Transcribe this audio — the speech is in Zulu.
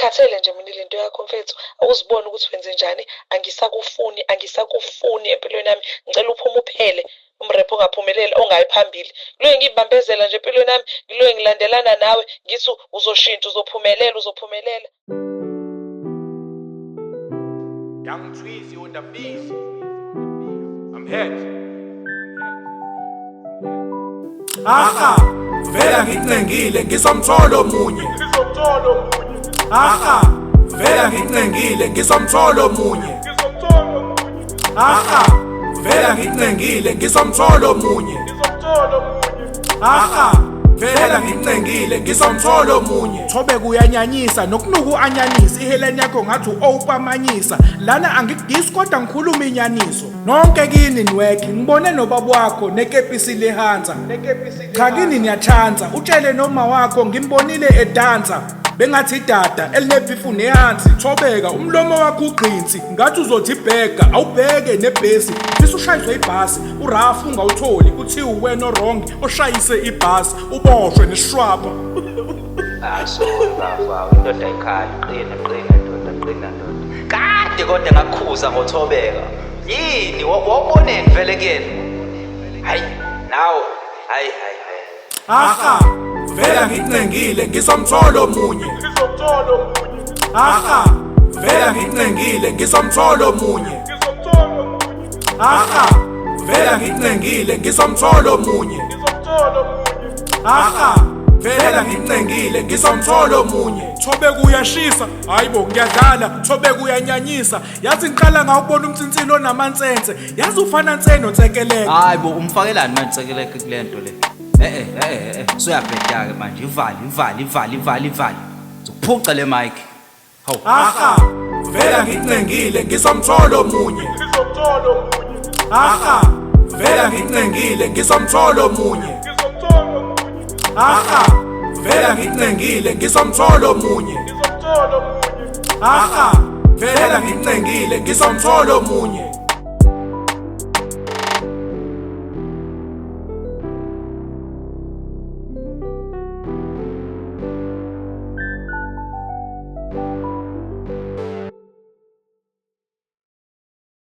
Ngikhathele nje mina lento yakho mfethu, awuziboni ukuthi wenze njani. Angisakufuni empilweni yami. Ngicela uphume uphele umrepho ongaphumelela ongayi phambili. Ngiloye ngibambezela nje empilweni yami, ngiloye ngilandelana nawe ngithi uzoshintsha, uzophumelela. Young Tweezy on the beat. I'm hit. Aha, vela ngicengile ngisomtholo munye. Aha, vela ngicengile ngisomtholo munye. Aha, vela ngicengile ngisomtholo munye. Aha, vela ngicengile ngisomtholo munye. Thobe kuyanyanyisa nokunuku anyanisa iheleni yakho ngathi uopamanyisa lana angigisi kodwa ngikhuluma inyaniso nonke kini niwekhe ngibone nobaba wakho nekepisi lehanza cha kini niyachanza utshele noma wakho ngimbonile edansa bengathi dada elinebhifu nehansi thobeka umlomo wakho ugqinsi ngathi uzothi ibheka awubheke nebhesi bese ushayiswe ibhasi urafu ungawutholi kuthiwa wena wrong oshayise ibhasi uboshwe nesishwaba Asola indoda ekhaya qina ndoda kade kodwa ngakukhuza ngothobeka yini waboneni vele kene hayi nawo hayi aha vela ngicengile ngisomtholo munye aha vela ngicengile ngisomtholo munye aha vela ngicengile ngisomtholo munye aha vela ngicengile ngisomtholo munye thobe kuyashisa hayibo ngiyadlala thobe kuyanyanyisa yazi ngiqala ngawubona umtsinsilo namansense yazi ufana nseno nsekeleke hayibo umfakelani manje nsekeleke kulento le suyabhedaka manje ivali uzokuphuca le mic hawu aha vela ngicengile ngisomtholo munye aha vela ngicengile ngisomtholo munye aha vela ngicengile ngisomtholo munye aha vela ngicengile ngisomtholo munye